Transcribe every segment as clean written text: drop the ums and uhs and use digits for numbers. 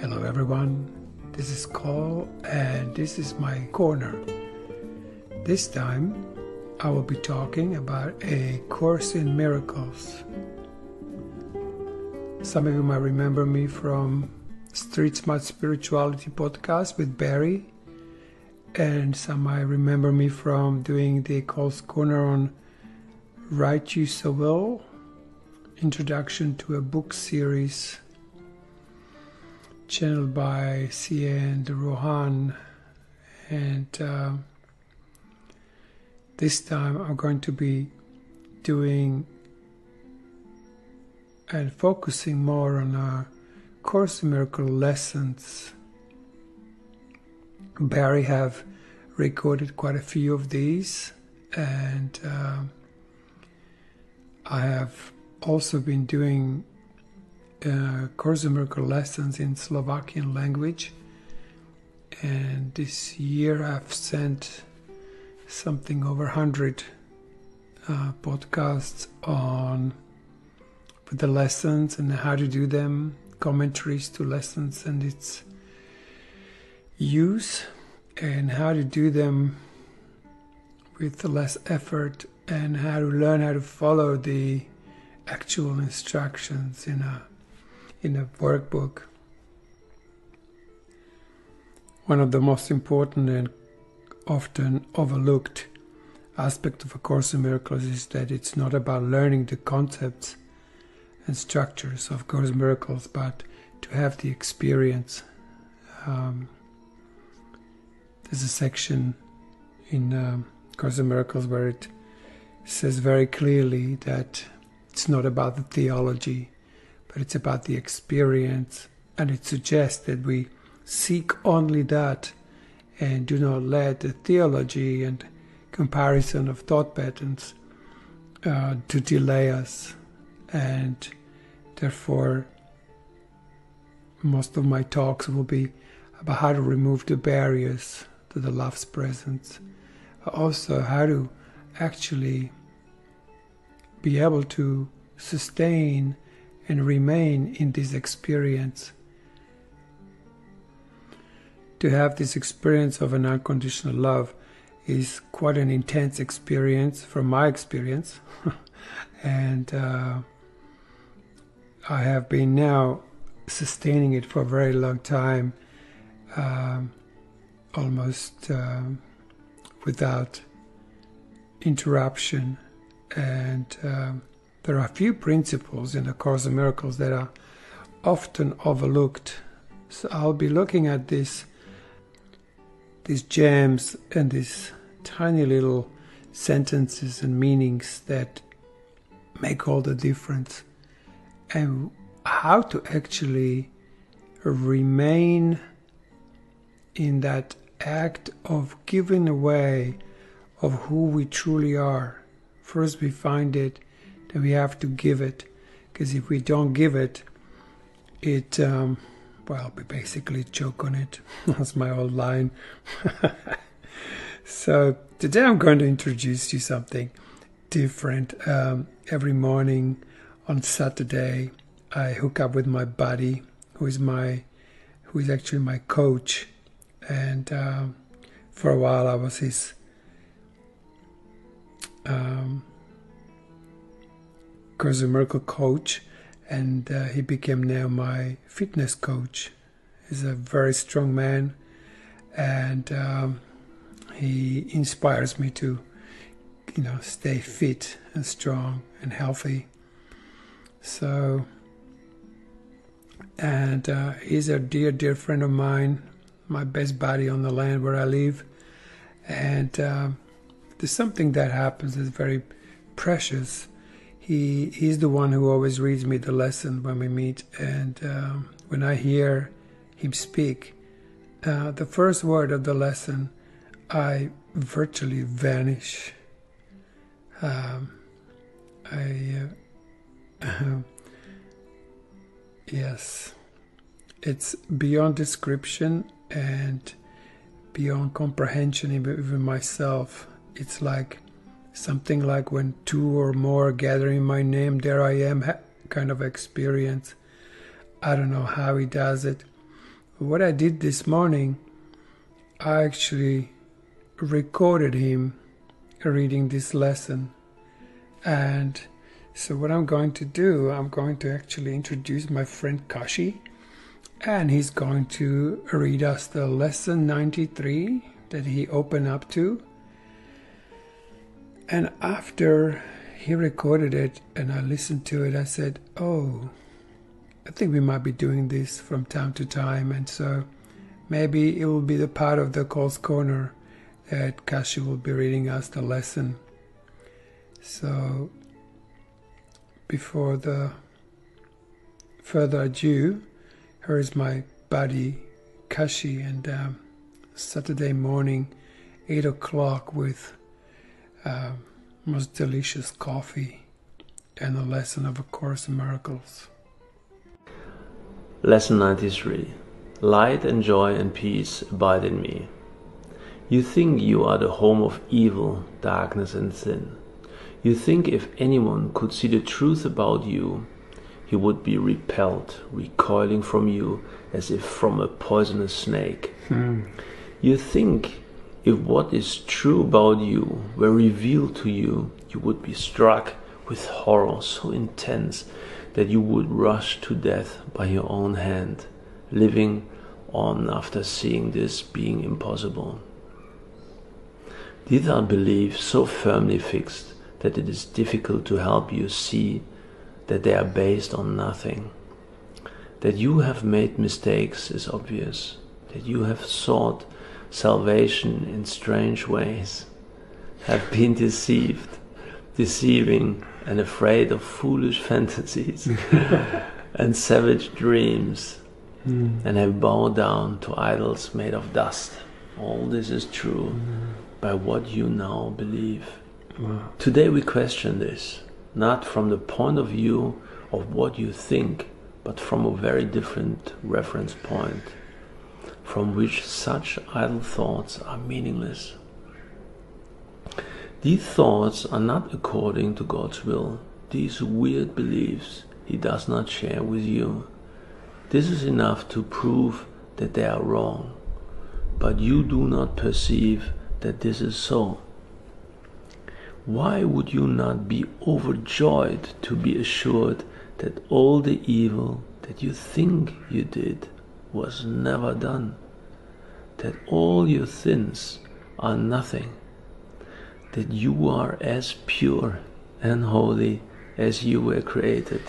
Hello everyone, this is Cole and this is my corner. This time I will be talking about A Course in Miracles. Some of you might remember me from Street Smart Spirituality podcast with Barry, and some might remember me from doing the Cole's Corner on Write You So Well, introduction to a book series channeled by C.N. Rohan, and this time I'm going to be doing and focusing more on Course in Miracles lessons. Barry have recorded quite a few of these, and I have also been doing Course in Miracles lessons in Slovakian language, and this year I've sent something over 100 podcasts on with the lessons and how to do them, commentaries to lessons and its use, and how to do them with less effort, and how to learn how to follow the actual instructions in a workbook. One of the most important and often overlooked aspect of A Course in Miracles is that it's not about learning the concepts and structures of Course in Miracles, but to have the experience. There's a section in Course in Miracles where it says very clearly that it's not about the theology, but it's about the experience, and it suggests that we seek only that and do not let the theology and comparison of thought patterns to delay us. And therefore most of my talks will be about how to remove the barriers to the love's presence, also how to actually be able to sustain and remain in this experience. To have this experience of an unconditional love is quite an intense experience from my experience. And I have been now sustaining it for a very long time, almost without interruption. And there are a few principles in A Course in Miracles that are often overlooked. So I'll be looking at these gems and these tiny little sentences and meanings that make all the difference, and how to actually remain in that act of giving away of who we truly are. First we find it, then we have to give it, because if we don't give it, we basically choke on it. That's my old line. So today I'm going to introduce you something different. Every morning on Saturday, I hook up with my buddy, who is actually my coach, and for a while I was his Course in Miracles coach, and he became now my fitness coach. He's a very strong man, and he inspires me to stay fit and strong and healthy. So, and he's a dear friend of mine, my best buddy on the land where I live. And there's something that happens that's very precious. He's the one who always reads me the lesson when we meet, and when I hear him speak, the first word of the lesson, I virtually vanish. Yes, it's beyond description and beyond comprehension, even myself. It's like something like when two or more gather in my name, there I am kind of experience. I don't know how he does it. What I did this morning, I actually recorded him reading this lesson. And so what I'm going to do, I'm going to actually introduce my friend Kashi, and he's going to read us the lesson 93 that he opened up to. And after he recorded it and I listened to it, I said, oh, I think we might be doing this from time to time. And so maybe it will be the part of the Cole's Corner that Kashi will be reading us the lesson. So before the further ado, here is my buddy Kashi, and Saturday morning, 8 o'clock, with most delicious coffee and a lesson of A Course in Miracles. Lesson 93. Light and joy and peace abide in me. You think you are the home of evil, darkness and sin. You think if anyone could see the truth about you, he would be repelled, recoiling from you as if from a poisonous snake. You think if what is true about you were revealed to you, you would be struck with horror so intense that you would rush to death by your own hand, living on after seeing this being impossible. These are beliefs so firmly fixed that it is difficult to help you see that they are based on nothing. That you have made mistakes is obvious. That you have sought salvation in strange ways, have been deceived, deceiving and afraid of foolish fantasies and savage dreams, and have bowed down to idols made of dust. All this is true by what you now believe. Wow. Today we question this, not from the point of view of what you think, but from a very different reference point, from which such idle thoughts are meaningless. These thoughts are not according to God's will. These weird beliefs He does not share with you. This is enough to prove that they are wrong, but you do not perceive that this is so. Why would you not be overjoyed to be assured that all the evil that you think you did was never done? That all your sins are nothing? That you are as pure and holy as you were created,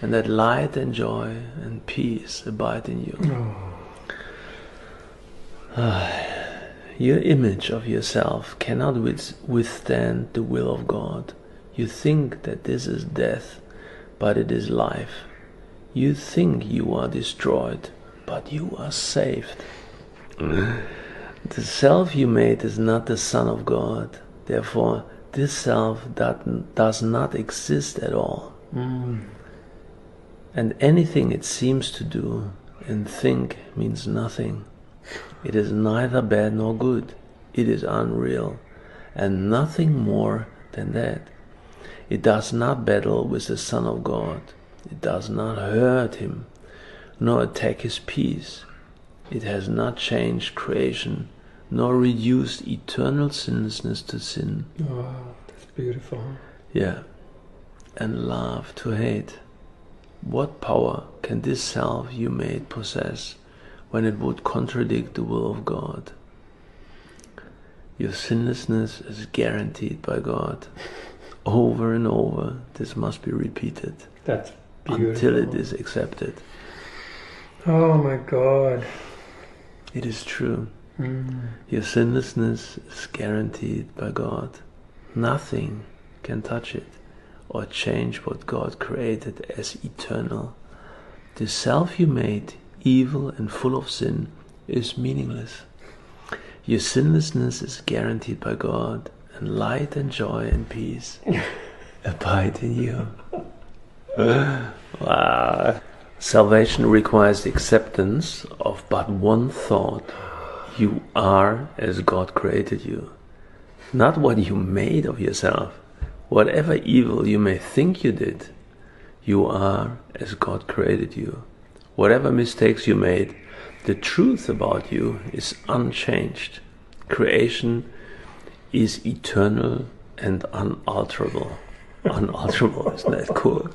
and that light and joy and peace abide in you? Your image of yourself cannot withstand the will of God. You think that this is death, but it is life. You think you are destroyed, but you are saved. The self you made is not the Son of God. Therefore, this self does not exist at all. And anything it seems to do and think means nothing. It is neither bad nor good. It is unreal, and nothing more than that. It does not battle with the Son of God. It does not hurt Him, nor attack His peace. It has not changed creation, nor reduced eternal sinlessness to sin. Wow, that's beautiful. Yeah, and love to hate. What power can this self you made possess when it would contradict the will of God? Your sinlessness is guaranteed by God. Over and over, this must be repeated. That's beautiful. Until it is accepted. Oh my God. It is true. Your sinlessness is guaranteed by God. Nothing can touch it or change what God created as eternal. The self you made, evil and full of sin, is meaningless. Your sinlessness is guaranteed by God, and light and joy and peace abide in you. Wow. Salvation requires the acceptance of but one thought. You are as God created you. Not what you made of yourself. Whatever evil you may think you did, you are as God created you. whatever mistakes you made, the truth about you is unchanged. Creation is eternal and unalterable. Unalterable, isn't that cool?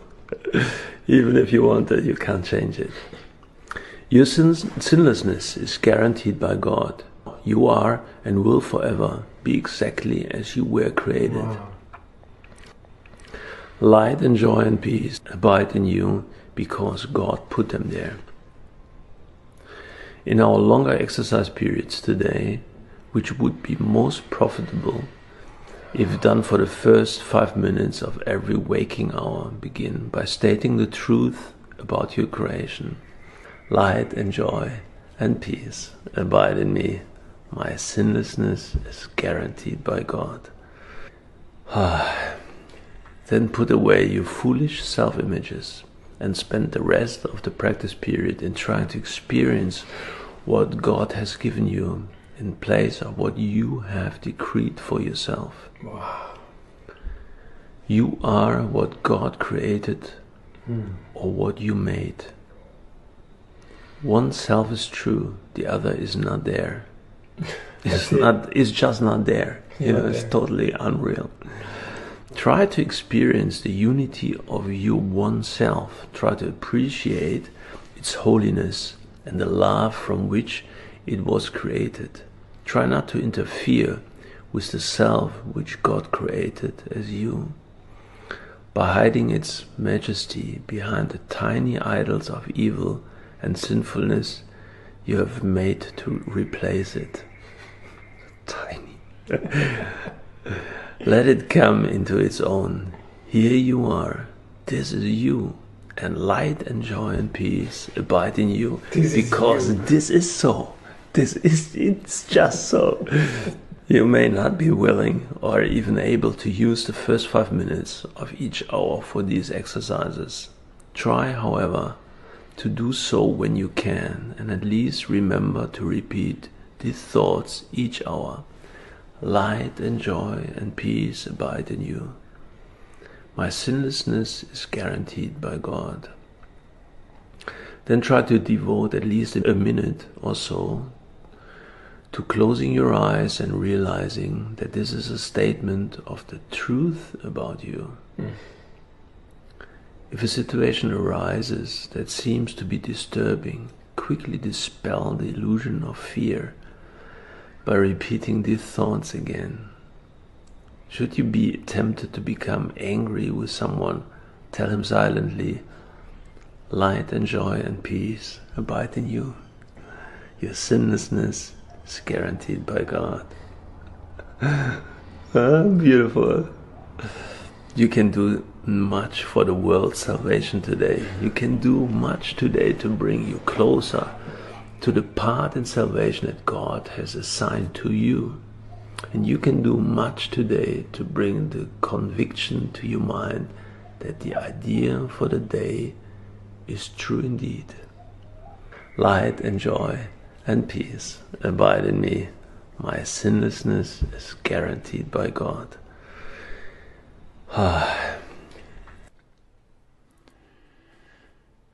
Even if you want it, you can't change it. Your sinlessness is guaranteed by God. You are and will forever be exactly as you were created. Wow. Light and joy and peace abide in you because God put them there. In our longer exercise periods today, which would be most profitable if done for the first 5 minutes of every waking hour, begin by stating the truth about your creation. Light and joy and peace abide in me. My sinlessness is guaranteed by God. Then put away your foolish self-images and spend the rest of the practice period in trying to experience what God has given you in place of what you have decreed for yourself. Wow. You are what God created or what you made. One self is true, the other is not there. It's just not there. It's totally unreal. Try to experience the unity of your one self. Try to appreciate its holiness and the love from which it was created. Try not to interfere with the self which God created as you, by hiding its majesty behind the tiny idols of evil and sinfulness you have made to replace it. Tiny. Let it come into its own. Here you are. This is you. And light and joy and peace abide in you. Because this is so. It's just so. You may not be willing or even able to use the first 5 minutes of each hour for these exercises. Try, however, to do so when you can, and at least remember to repeat these thoughts each hour. Light and joy and peace abide in you. My sinlessness is guaranteed by God. Then try to devote at least a minute or so to closing your eyes and realizing that this is a statement of the truth about you. If a situation arises that seems to be disturbing, quickly dispel the illusion of fear by repeating these thoughts again. Should you be tempted to become angry with someone, tell him silently, light and joy and peace abide in you. Your sinlessness is guaranteed by God. Beautiful. You can do much for the world's salvation today. You can do much today to bring you closer to the part in salvation that God has assigned to you. And you can do much today to bring the conviction to your mind that the idea for the day is true indeed. Light and joy and peace abide in me. My sinlessness is guaranteed by God.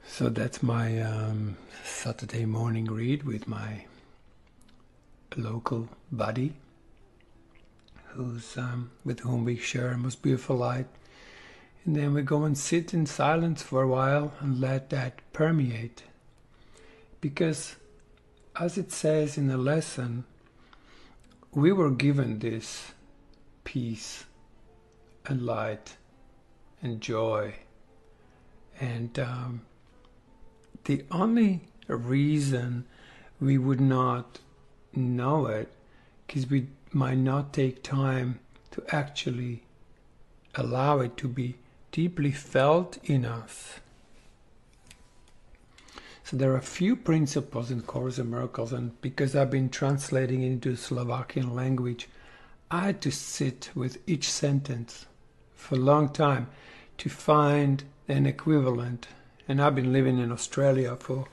So that's my Saturday morning read with my local buddy, who's with whom we share a most beautiful light. And then we go and sit in silence for a while and let that permeate. Because as it says in the lesson, we were given this peace and light and joy. And the only reason we would not know it is we might not take time to actually allow it to be deeply felt in us. So there are a few principles in Course in Miracles, and because I've been translating it into Slovakian language, I had to sit with each sentence for a long time to find an equivalent. And I've been living in Australia for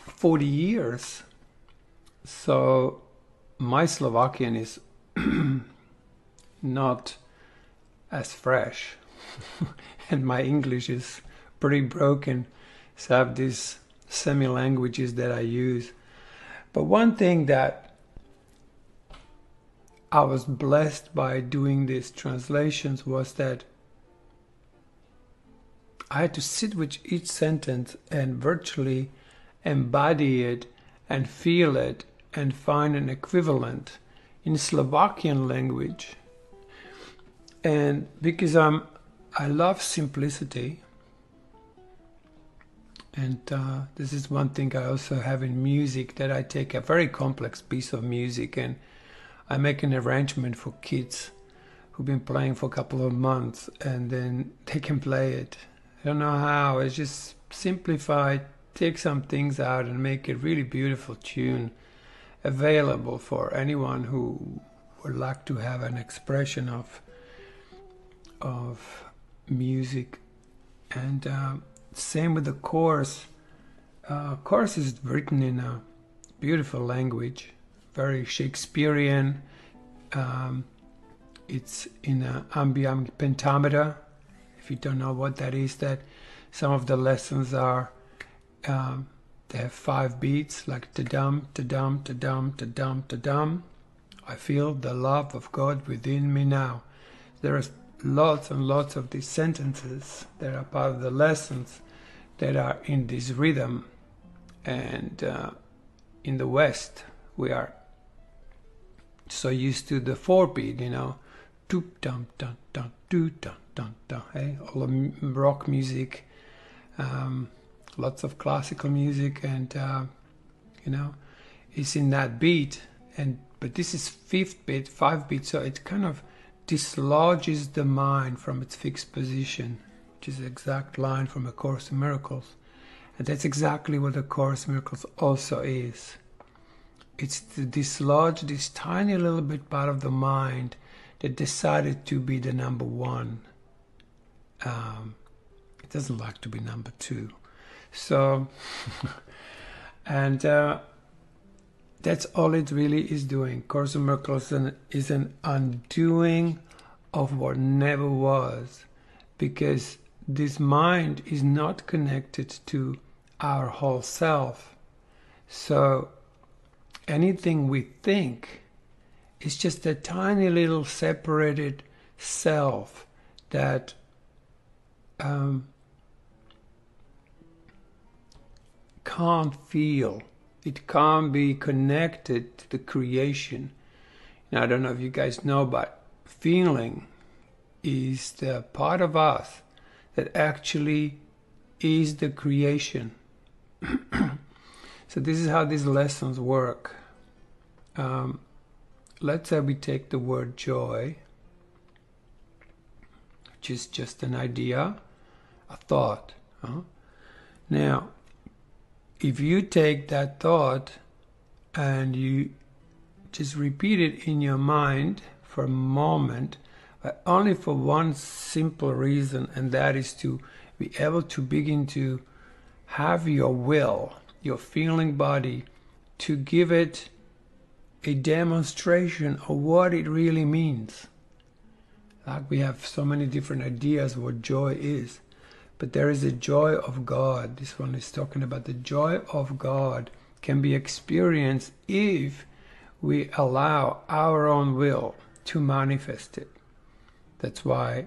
40 years. So my Slovakian is not as fresh. And my English is pretty broken. So I have these semi-languages that I use. But one thing that I was blessed by doing these translations was that I had to sit with each sentence and virtually embody it and feel it and find an equivalent in Slovakian language. And because I love simplicity, and this is one thing I also have in music, that I take a very complex piece of music and I make an arrangement for kids who've been playing for a couple of months, and then they can play it. I don't know how, it's just simplified, take some things out and make a really beautiful tune available for anyone who would like to have an expression of music. And same with the chorus. Chorus is written in a beautiful language, very Shakespearean. It's in iambic pentameter. If you don't know what that is, that some of the lessons are, they have 5 beats, like ta-dum, ta-dum, ta-dum, ta-dum, ta-dum. I feel the love of God within me now. There are lots and lots of these sentences that are part of the lessons that are in this rhythm. And in the West, we are so used to the 4-beat, you know, doop dum dum dum doo dum dum dum. Hey, all the rock music, lots of classical music, and you know, it's in that beat. And but this is 5th beat, 5 beat, so it kind of dislodges the mind from its fixed position, which is the exact line from A Course in Miracles. And that's exactly what A Course in Miracles also is. It's to dislodge this tiny little bit part of the mind that decided to be the number 1. It doesn't like to be number 2. So, and that's all it really is doing. Course in Miracles is an undoing of what never was, because this mind is not connected to our whole self. So anything we think is just a tiny little separated self that can't feel. It can't be connected to the creation. Now, I don't know if you guys know, but feeling is the part of us that actually is the creation. So this is how these lessons work. Let's say we take the word joy, which is just an idea, a thought. Now, if you take that thought and you just repeat it in your mind for a moment, but only for one simple reason, and that is to be able to begin to have your will, your feeling body, to give it a demonstration of what it really means. Like we have so many different ideas what joy is. But there is a joy of God. This one is talking about the joy of God can be experienced if we allow our own will to manifest it. That's why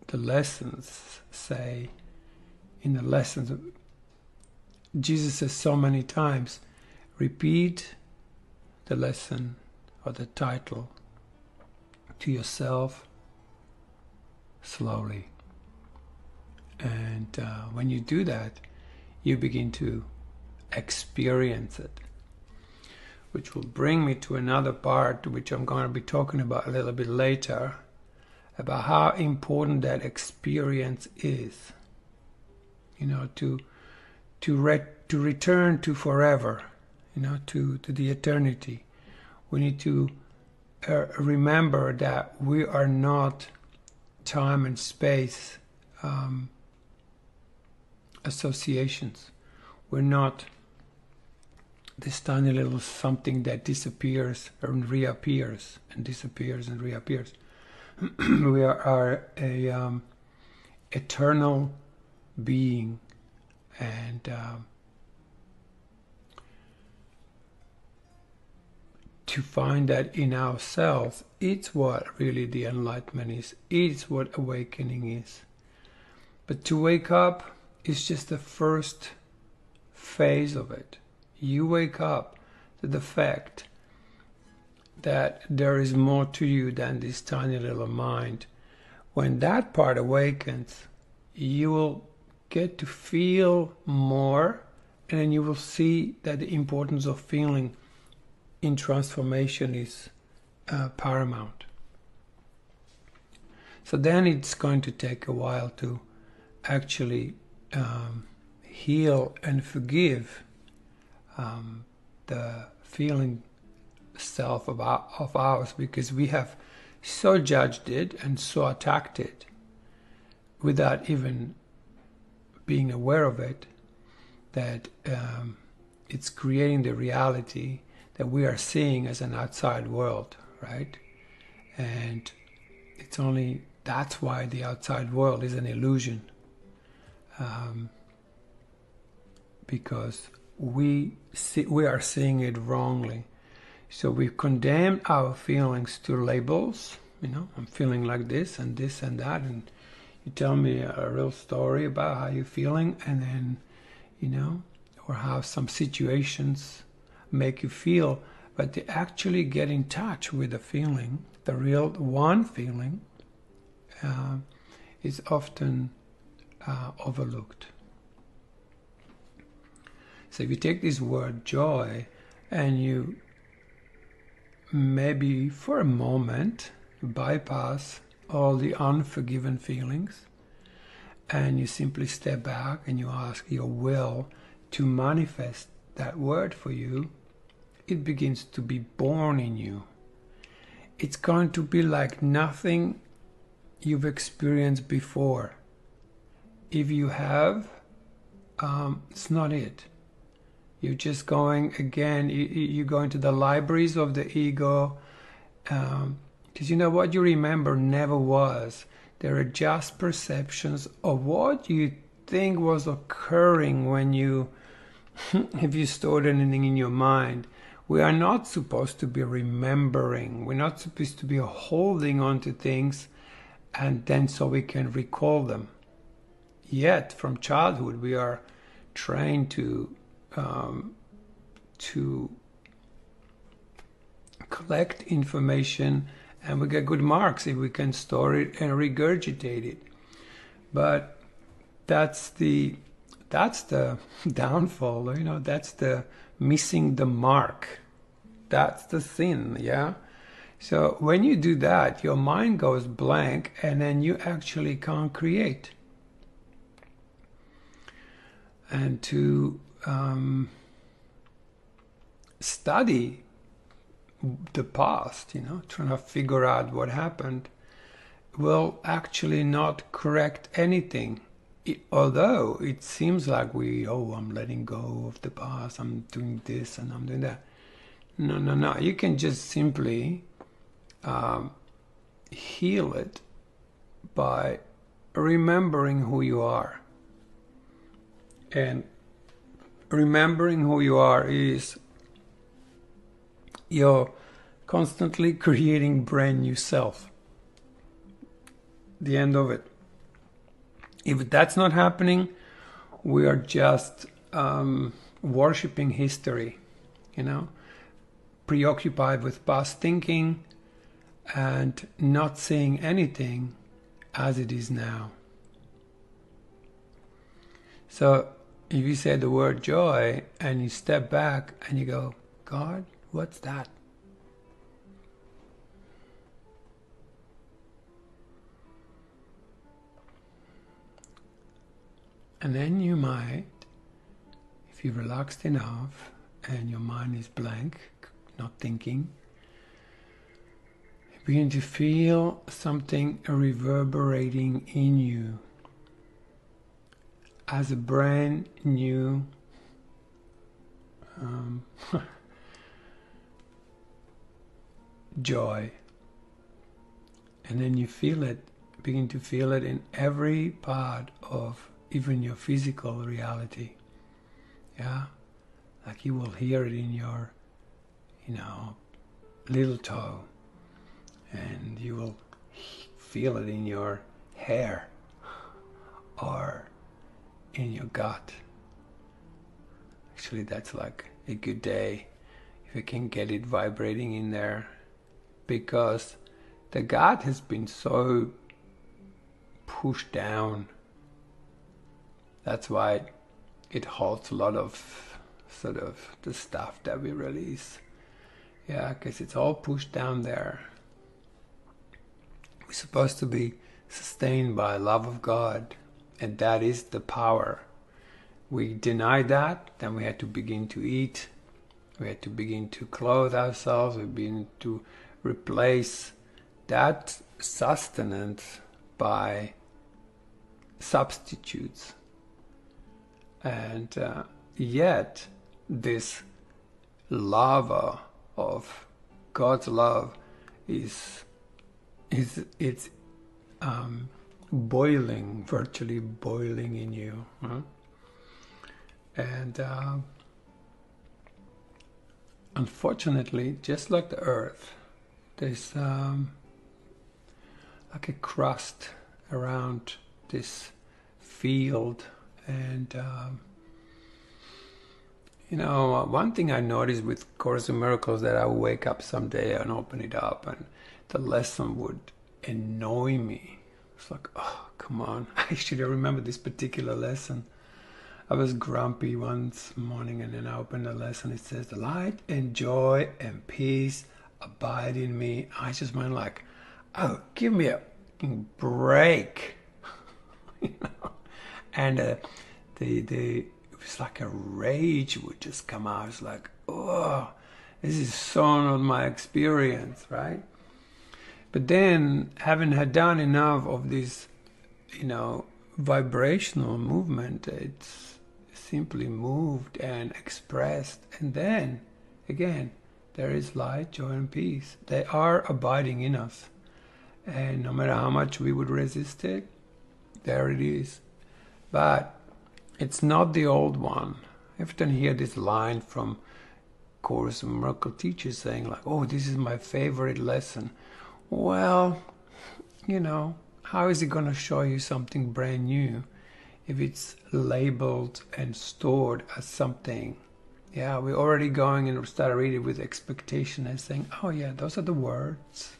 the lessons say, in the lessons, Jesus says so many times, repeat the lesson or the title to yourself slowly. And when you do that, you begin to experience it. Which will bring me to another part, which I'm going to be talking about a little bit later, about how important that experience is. You know, to return to forever, you know, to the eternity. We need to remember that we are not time and space associations. We're not this tiny little something that disappears and reappears and disappears and reappears. We are a eternal being, And to find that in ourselves, it's what really the enlightenment is. It's what awakening is. But to wake up is just the first phase of it. You wake up to the fact that there is more to you than this tiny little mind. When that part awakens, you will get to feel more, and then you will see that the importance of feeling in transformation is paramount. So then it's going to take a while to actually heal and forgive the feeling self of ours, because we have so judged it and so attacked it without even being aware of it, that it's creating the reality that we are seeing as an outside world, right? And it's only, that's why the outside world is an illusion, because we are seeing it wrongly. So we condemn our feelings to labels. I'm feeling like this and that, and you tell me a real story about how you're feeling, and then, or how some situations make you feel, but to actually get in touch with the feeling, the real one feeling, is often overlooked. So if you take this word joy and you maybe for a moment bypass all the unforgiven feelings, and you simply step back and you ask your will to manifest that word for you, it begins to be born in you. It's going to be like nothing you've experienced before. If you have, it's not it. You're just going again, you go into the libraries of the ego, because what you remember never was. There are just perceptions of what you think was occurring when you, if you stored anything in your mind. We are not supposed to be remembering. We're not supposed to be holding on to things and then so we can recall them. Yet, from childhood, we are trained to collect information, and we get good marks if we can store it and regurgitate it. But that's the downfall, that's the missing the mark. That's the sin, yeah? So when you do that, your mind goes blank, and then you actually can't create. And to study the past, trying to figure out what happened, will actually not correct anything. Although it seems like I'm letting go of the past, I'm doing this and I'm doing that. No. You can just simply heal it by remembering who you are. And remembering who you are is you're constantly creating brand new self. The end of it. If that's not happening, we are just worshipping history, preoccupied with past thinking and not seeing anything as it is now. So if you say the word joy and you step back and you go, God, what's that? And then you might, if you're relaxed enough and your mind is blank, not thinking, you begin to feel something reverberating in you as a brand new joy. And then you feel it, begin to feel it in every part of even your physical reality. Yeah, like you will hear it in your, little toe, and you will feel it in your hair or in your gut. Actually, that's like a good day if you can get it vibrating in there, because the gut has been so pushed down. That's why it holds a lot of sort of the stuff that we release. Yeah, because it's all pushed down there. We're supposed to be sustained by love of God, and that is the power. We deny that, then we had to begin to eat. We had to begin to clothe ourselves. We begin to replace that sustenance by substitutes. And yet, this lava of God's love is boiling, virtually boiling in you. Huh? And unfortunately, just like the earth, there's like a crust around this field. And one thing I noticed with Course in Miracles, that I would wake up someday and open it up and the lesson would annoy me. It's like, oh, come on. Actually, I remember this particular lesson. I was grumpy once morning, and then I opened the lesson. It says, light and joy and peace abide in me. I just went like, oh, give me a break. And it was like a rage would just come out. It's like, oh, this is so not my experience, right? But then, having had done enough of this, vibrational movement, it's simply moved and expressed. And then, again, there is light, joy, and peace. They are abiding in us. And no matter how much we would resist it, there it is. But it's not the old one. I often hear this line from Course in Miracles teachers saying like, oh, this is my favorite lesson. Well, how is it going to show you something brand new if it's labeled and stored as something? Yeah, we're already going and start reading with expectation and saying, oh yeah, those are the words.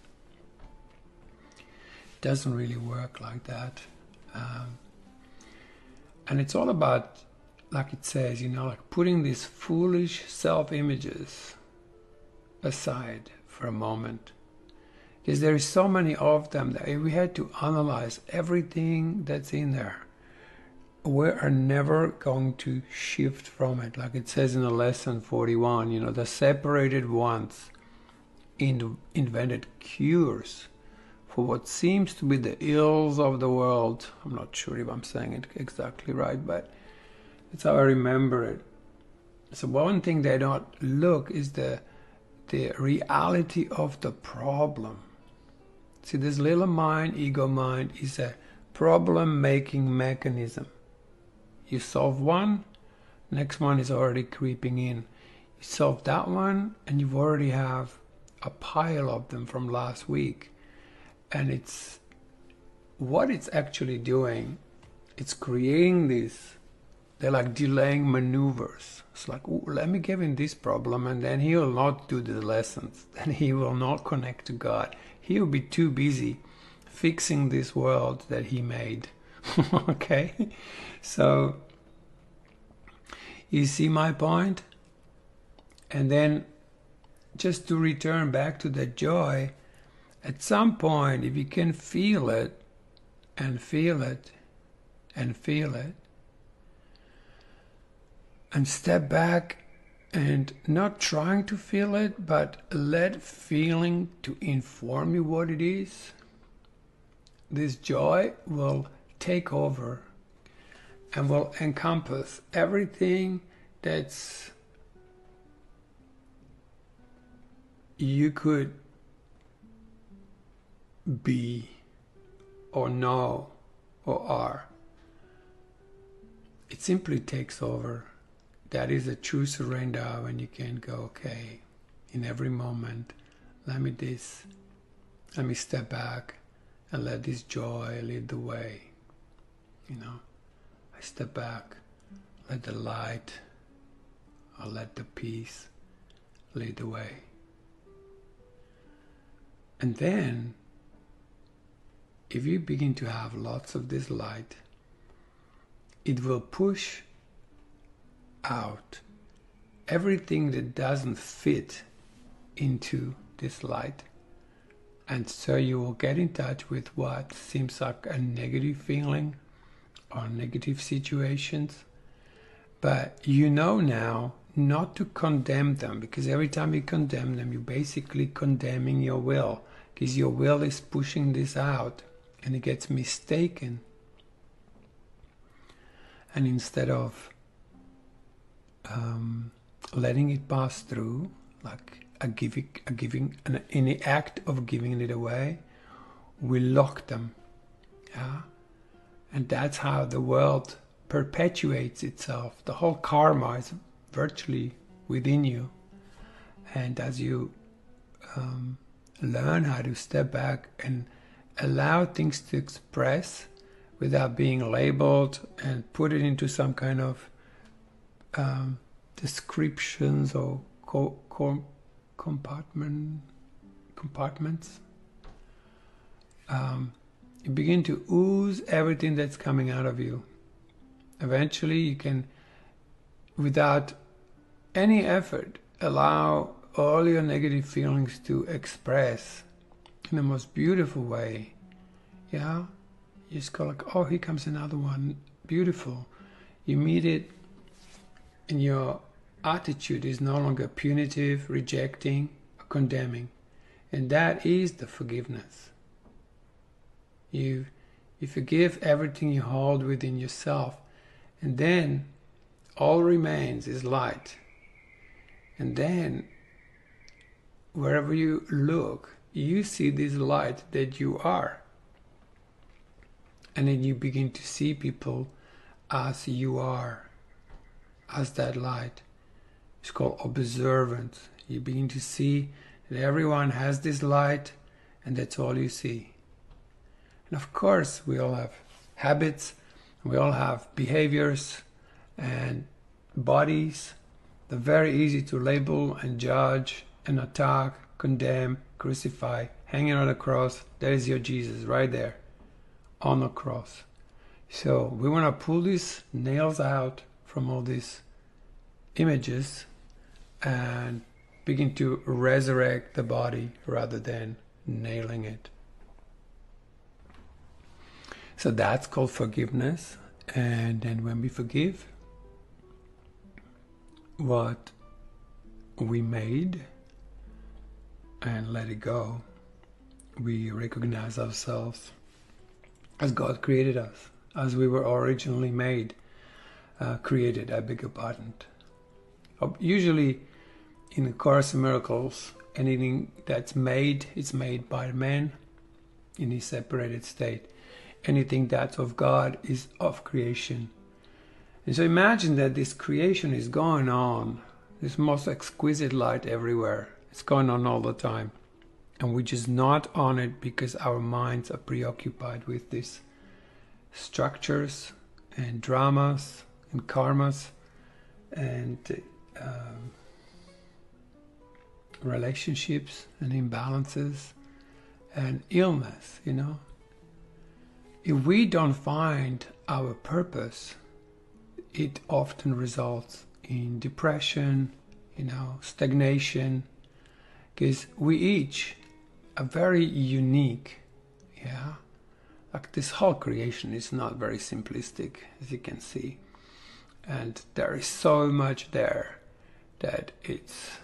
It doesn't really work like that. And it's all about, like it says, like putting these foolish self-images aside for a moment. Because there is so many of them that if we had to analyze everything that's in there, we are never going to shift from it. Like it says in the lesson 41, the separated ones invented cures for what seems to be the ills of the world. I'm not sure if I'm saying it exactly right, but it's how I remember it. So one thing they don't look is the reality of the problem. See, this little mind, ego mind, is a problem-making mechanism. You solve one, next one is already creeping in. You solve that one, and you already have a pile of them from last week. And what it's actually doing, it's creating these, they're like delaying maneuvers. It's like, ooh, let me give him this problem, and then he will not do the lessons. Then he will not connect to God. He will be too busy fixing this world that he made. Okay? So, you see my point? And then, just to return back to the joy, at some point, if you can feel it, and feel it, and feel it, and step back and not trying to feel it, but let feeling to inform you what it is, this joy will take over and will encompass everything that's you could be or know or are. it simply takes over. That is a true surrender when you can go, okay, in every moment, let me step back and let this joy lead the way. I step back, let the light, or let the peace lead the way. And then, if you begin to have lots of this light, it will push out everything that doesn't fit into this light. And so you will get in touch with what seems like a negative feeling or negative situations. But you know now not to condemn them, because every time you condemn them, you're basically condemning your will, because your will is pushing this out and it gets mistaken. And instead of letting it pass through, like in the act of giving it away, we lock them. Yeah? And that's how the world perpetuates itself. The whole karma is virtually within you. And as you learn how to step back and allow things to express without being labeled and put it into some kind of descriptions or compartments, you begin to ooze everything that's coming out of you. Eventually you can, without any effort, allow all your negative feelings to express in the most beautiful way. Yeah? You just go like, oh, here comes another one. Beautiful. You meet it, and your attitude is no longer punitive, rejecting, or condemning. And that is the forgiveness. You forgive everything you hold within yourself, and then all remains is light. And then wherever you look, you see this light that you are. And then you begin to see people as you are, as that light. It's called observance. You begin to see that everyone has this light, and that's all you see. And of course, we all have habits, we all have behaviors and bodies. They're very easy to label and judge and attack, condemn, crucify. Hanging on the cross, there is your Jesus right there on the cross. So we want to pull these nails out from all these images and begin to resurrect the body rather than nailing it. So that's called forgiveness. And then when we forgive what we made and let it go, we recognize ourselves as God created us, as we were originally created, I beg your pardon. Usually in the Course in Miracles, anything that's made, it's made by man in his separated state. Anything that's of God is of creation. And so imagine that this creation is going on, this most exquisite light everywhere. It's going on all the time. And we're just not on it because our minds are preoccupied with these structures and dramas and karmas and relationships and imbalances and illness, If we don't find our purpose, it often results in depression, stagnation, because we each are very unique, Like this whole creation is not very simplistic, as you can see. And there is so much there that it's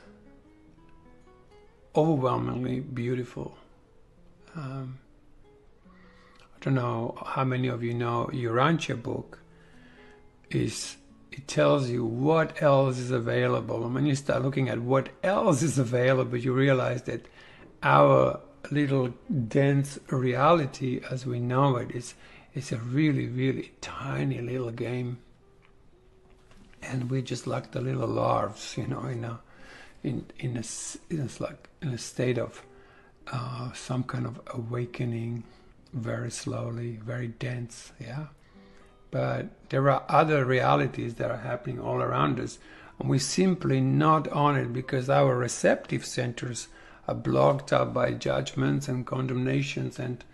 overwhelmingly beautiful. I don't know how many of you know Urantia book. It tells you what else is available. And when you start looking at what else is available, you realize that our little dense reality as we know it is a really, really tiny little game. and we're just like the little larves, you know, in a state of some kind of awakening, very slowly, very dense, yeah. But there are other realities that are happening all around us, and we're simply not on it because our receptive centers are blocked up by judgments and condemnations and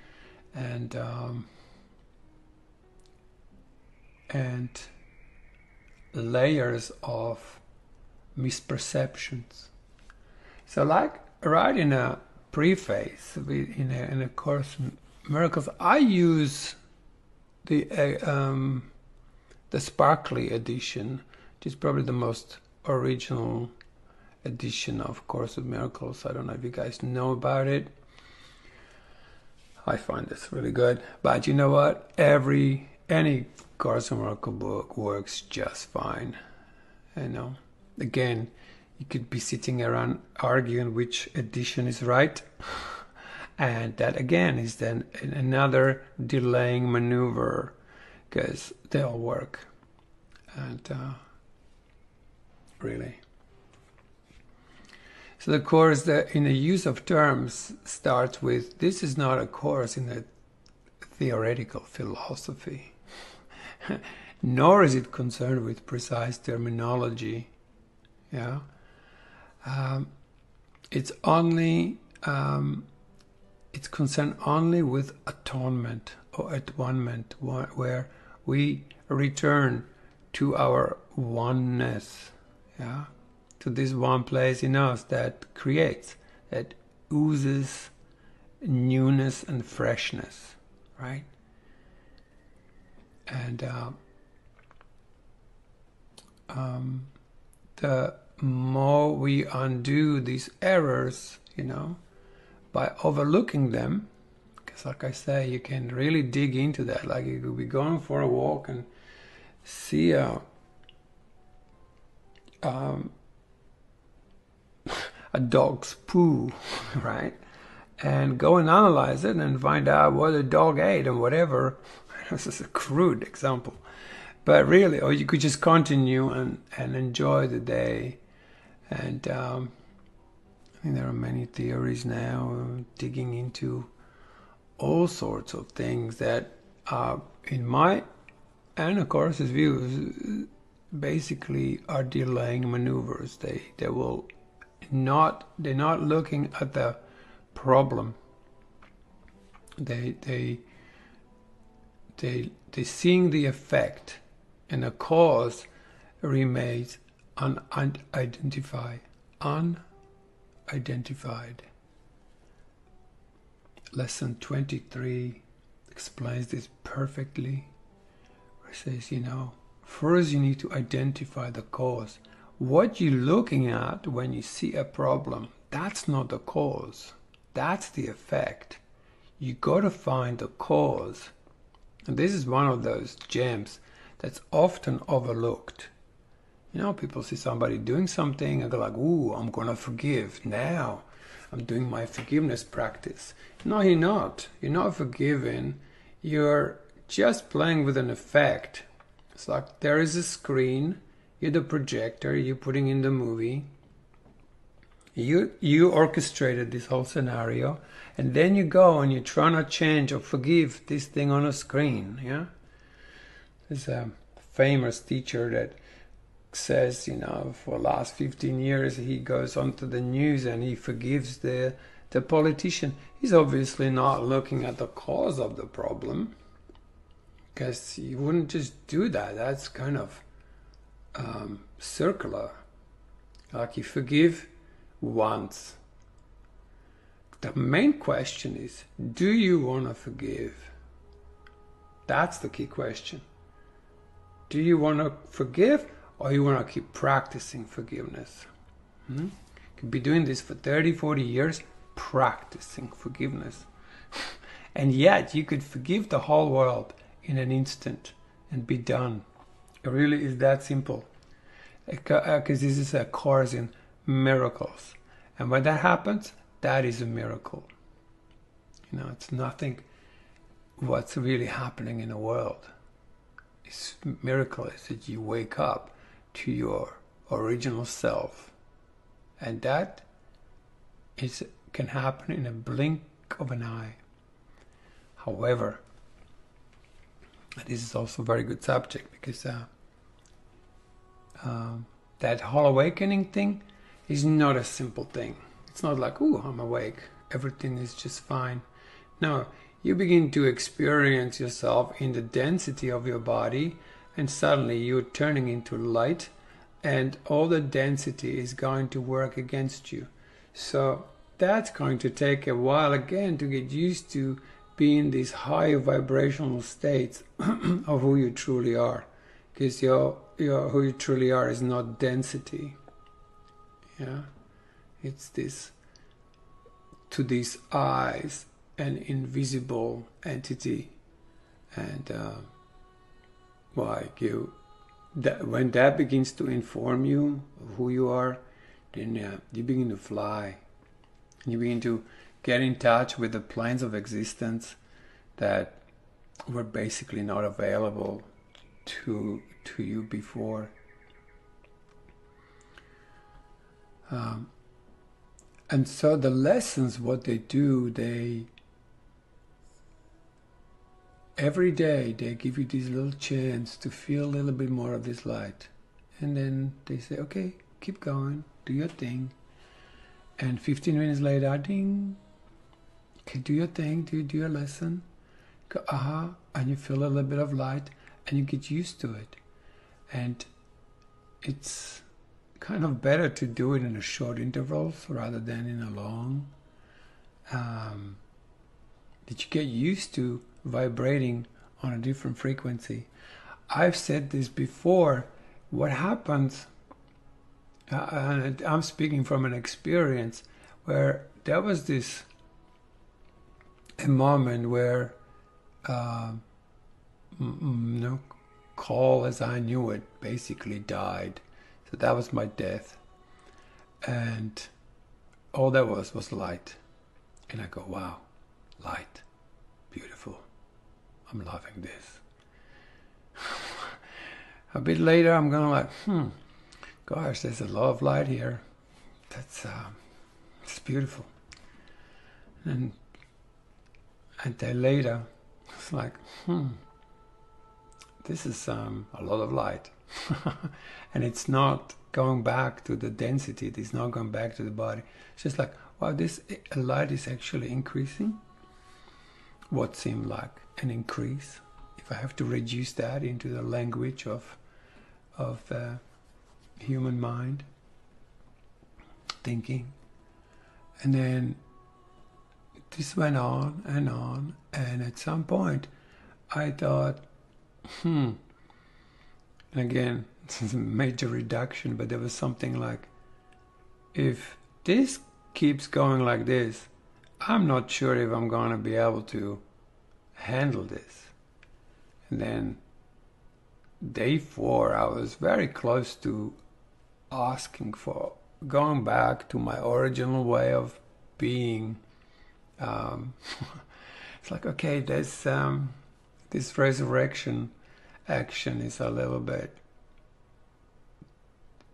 layers of misperceptions. So, like right in a preface, in a Course in Miracles, I use the Sparkly edition, which is probably the most original edition of Course in Miracles. I don't know if you guys know about it. I find this really good. But you know what? Any Course in Miracles book works just fine. You know, again, you could be sitting around arguing which edition is right. And that again is then another delaying maneuver, because they all work. And really. So the Course, in the use of terms, starts with, this is not a course in a theoretical philosophy, nor is it concerned with precise terminology. Yeah, it's only it's concerned only with atonement or atonement, where we return to our oneness. Yeah. To this one place in us that creates, that oozes newness and freshness, right? And the more we undo these errors, you know, by overlooking them, because like I say, you can really dig into that. Like you could be going for a walk and see a dog's poo, right? And go and analyze it and find out what the dog ate and whatever. This is a crude example. But really, or you could just continue and enjoy the day. And I think there are many theories now digging into all sorts of things that are, in my and of Course's views, basically are delaying maneuvers. They will not, they're not looking at the problem. They're seeing the effect, and the cause remains unidentified. Lesson 23 explains this perfectly. It says, you know, first you need to identify the cause. What you're looking at when you see a problem, that's not the cause. That's the effect. You got to find the cause. And this is one of those gems that's often overlooked. You know, people see somebody doing something and go like, ooh, I'm going to forgive now. I'm doing my forgiveness practice. No, you're not. You're not forgiving. You're just playing with an effect. It's like there is a screen. You're the projector, you're putting in the movie. You orchestrated this whole scenario, and then you go and you're trying to change or forgive this thing on a screen. Yeah, there's a famous teacher that says, you know, for the last 15 years he goes onto the news and he forgives the politician. He's obviously not looking at the cause of the problem, because you wouldn't just do that. That's kind of circular. Like you forgive once. The main question is, do you want to forgive? That's the key question. Do you want to forgive, or you want to keep practicing forgiveness? You could be doing this for 30, 40 years, practicing forgiveness. And yet you could forgive the whole world in an instant and be done. It really is that simple. Because this is a Course in Miracles. And when that happens, that is a miracle. You know, it's nothing what's really happening in the world. It's miracle is that you wake up to your original self. And that can happen in a blink of an eye. However, this is also a very good subject, because that whole awakening thing is not a simple thing. It's not like, ooh, I'm awake, everything is just fine. No, you begin to experience yourself in the density of your body, and suddenly you're turning into light, and all the density is going to work against you. So that's going to take a while again to get used to being in these high vibrational states of who you truly are. Because who you truly are is not density. Yeah, it's this, to these eyes, an invisible entity, and when that begins to inform you of who you are, then you begin to fly, and you begin to get in touch with the planes of existence that were basically not available to you before. And so the lessons, what they do, every day they give you this little chance to feel a little bit more of this light. And then they say, okay, keep going, do your thing. And 15 minutes later, ding, okay, do your thing, do your lesson. Go, and you feel a little bit of light, and you get used to it. And it's kind of better to do it in a short intervals rather than in a long. That you get used to vibrating on a different frequency. I've said this before. What happens, and I'm speaking from an experience, where there was a moment where Call as I knew it basically died. So that was my death. And all there was light. And I go, wow, light, beautiful. I'm loving this. A bit later, I'm going like, gosh, there's a lot of light here. That's it's beautiful. And a day later, it's like, this is a lot of light. And it's not going back to the density. It's not going back to the body. It's just like, wow, this light is actually increasing. What seemed like an increase. If I have to reduce that into the language of human mind, thinking. And then this went on, and at some point I thought, and again, this is a major reduction, but there was something like, if this keeps going like this, I'm not sure if I'm going to be able to handle this. And then day 4, I was very close to asking for going back to my original way of being. It's like, okay, there's this resurrection action is a little bit,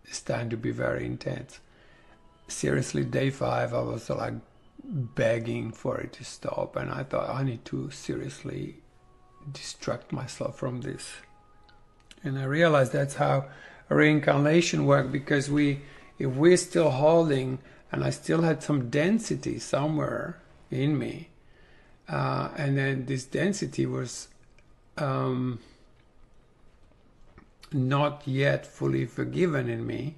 it's starting to be very intense. Seriously, day 5, I was like begging for it to stop, and I thought I need to seriously distract myself from this. And I realized that's how reincarnation works, because if we're still holding, and I still had some density somewhere in me, and then this density was not yet fully forgiven in me,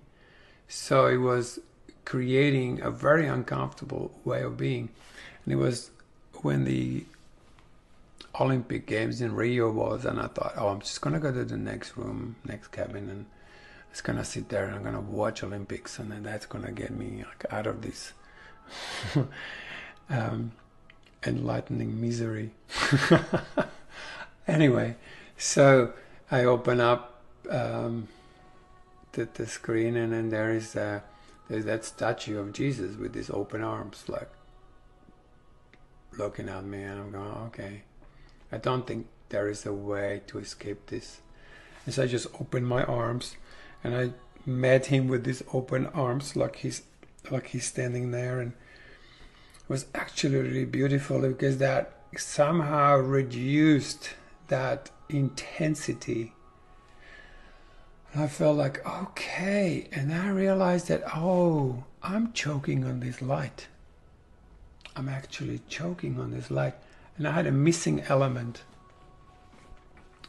so it was creating a very uncomfortable way of being. And it was when the Olympic Games in Rio was, and I thought, I'm just gonna go to the next room, next cabin, and I'm just gonna sit there and I'm gonna watch Olympics, and then that's gonna get me like out of this enlightening misery. Anyway, so I open up the screen, and then there's that statue of Jesus with his open arms, like looking at me, and I'm going, okay, I don't think there is a way to escape this. And so I just open my arms, And I met him with these open arms, like he's standing there, and it was actually really beautiful because that somehow reduced that intensity. I felt like, okay, and I realized that, oh, I'm choking on this light. I'm actually choking on this light. And I had a missing element.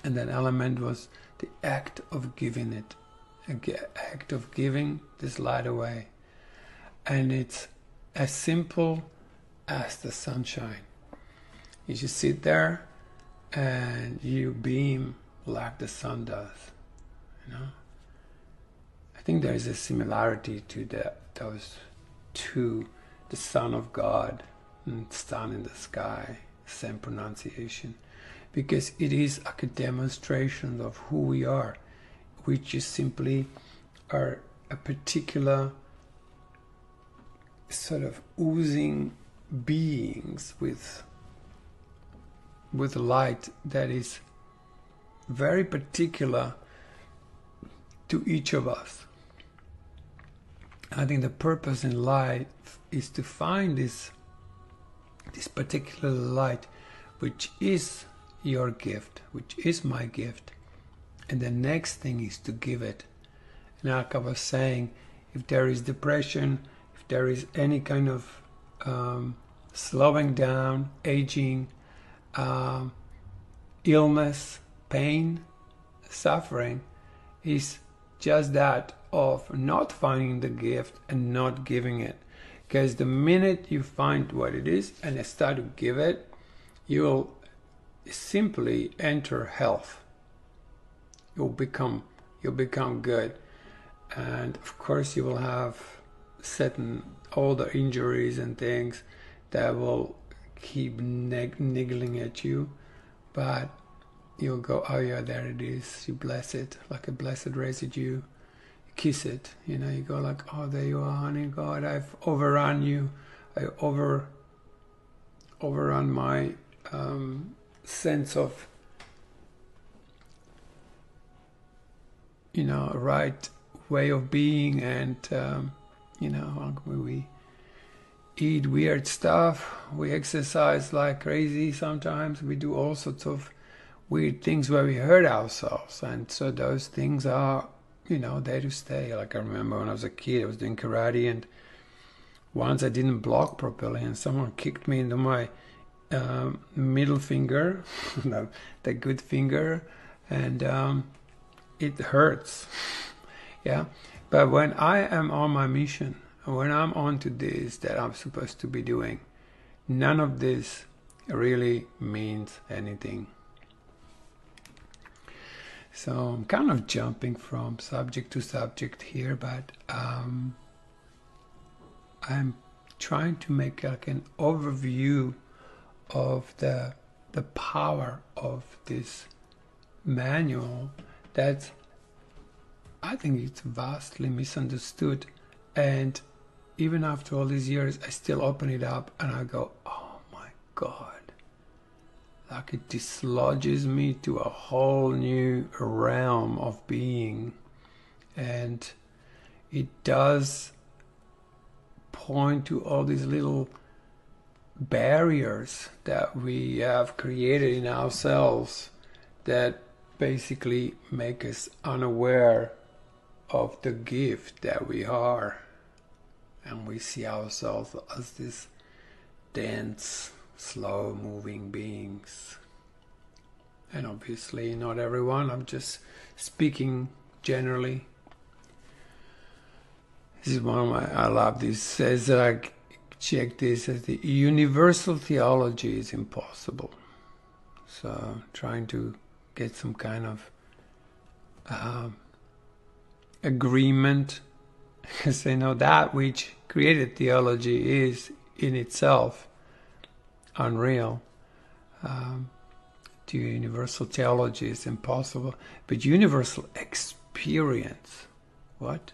And that element was the act of giving it. An act of giving this light away. And it's as simple as the sunshine. You just sit there and you beam like the sun does. You know? I think there is a similarity to those two, the Son of God and sun in the sky, same pronunciation, because it is like a demonstration of who we are, which is simply are a particular sort of oozing beings with light that is very particular to each of us. I think the purpose in life is to find this particular light, which is your gift, which is my gift, and the next thing is to give it. And like I was saying, if there is depression, if there is any kind of slowing down, aging, illness, pain, suffering, is just that of not finding the gift and not giving it. Because the minute you find what it is and start to give it, you will simply enter health. You'll become good, and of course you will have certain all the injuries and things that will keep niggling at you, but you'll go, oh yeah, there it is. You bless it like a blessed residue. You kiss it, you know. You go like, oh, there you are, honey. God, I've overrun you. I overrun my sense of, right way of being, and we eat weird stuff, we exercise like crazy sometimes, we do all sorts of weird things where we hurt ourselves, and so those things are, there to stay. Like I remember when I was a kid, I was doing karate, and once I didn't block properly and someone kicked me into my middle finger, the good finger, and it hurts. Yeah, but when I am on my mission, when I'm on to this that I'm supposed to be doing, none of this really means anything. So I'm kind of jumping from subject to subject here, but I'm trying to make like an overview of the power of this manual that I think it's vastly misunderstood, and even after all these years I still open it up and I go, oh my God, like it dislodges me to a whole new realm of being, and it does point to all these little barriers that we have created in ourselves that basically make us unaware of the gift that we are, and we see ourselves as these dense, slow moving beings. And obviously not everyone, I'm just speaking generally. This is one of my, I love this, says that I check this as the universal theology is impossible. So trying to get some kind of agreement, because that which created theology is in itself unreal. To universal theology is impossible, but universal experience, what?